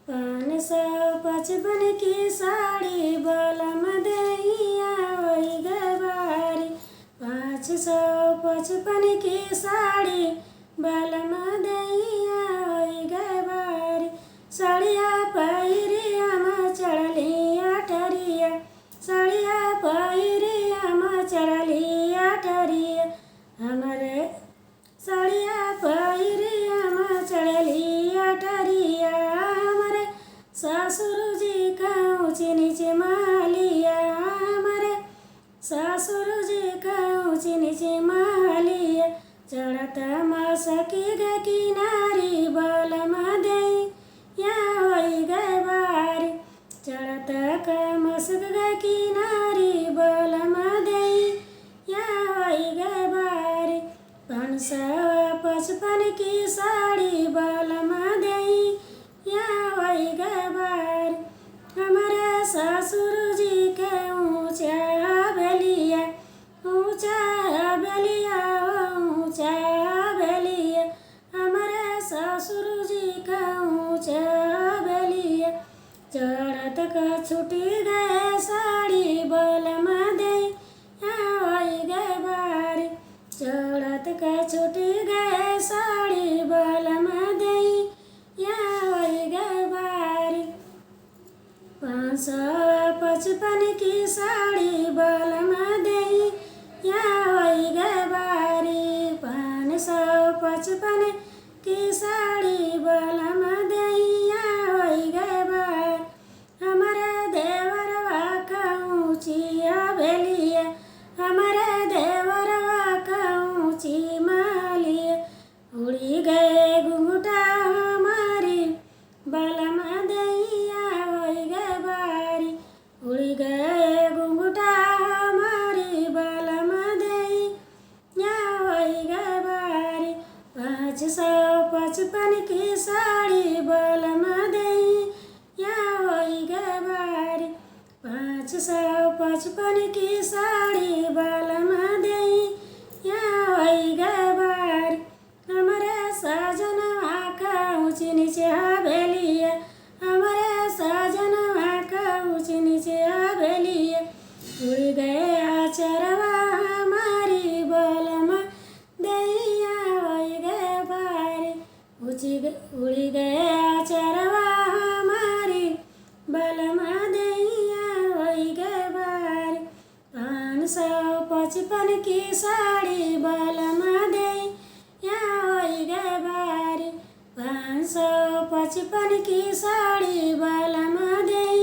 555 की साड़ी बलम दैया वही गवारी। 555 की साड़ी बलम दैया वही गवारी। साड़िया पहिरिया म चढ़लिया ठरिया, साड़िया पहिरिया म चढ़लिया ठरिया। हमरे साड़िया पहिरिया म चढ़लिया ठरिया। हमरे ससुर जी का ऊँची नीचे मालिया, हमरे ससुर जी का ऊँची नीचे मालिया। चढ़त मसकी ग किनारी बलम दैया वही गवारी। चढ़त मसक ग किनारी बलम दैया वही गवारी। 555 की साड़ी बलम दैया वही गवारी। हमारा ससुर जी के ऊँचा बेलिया, ऊँचा बेलिया ऊँचा बेलिया। हमारे ससुर जी का ऊँचा बेलिया। चढ़त का छूटी गए साड़ी बलम दैया वही गवारी। चढ़त का छूटी गए साड़ी बलम दैया वही गवारी। 555 की साड़ी बलम दैया वही गवारी। 555 की साड़ी बलम दैया वही गवारी। हमारे देवरवा का ऊँचिया बेलिया, हमारे देवरवा का ऊँची मालिया। उड़ी गए घुंघटा हमारी बलम दैया वही गवारी। उड़ी गए घुंघटा हमारी बलम दैया वही गवारी। 555 की साड़ी बलम दैया वही गवारी। 555 की साड़ी बलम दैया वही गवारी। हमारे सजनवा का ऊँची नीचे हवेलिया, हमारे सजनवा का ऊँची नीचे हवेलिया। उड़ गए आचरवा हमारी बलम दैया वही गवारी। उड़ गए आचरवा हमारी बलम दैया वही गवारी। 555 की साड़ी बलम दैया वही गवारी। 555 की साड़ी बलम दैया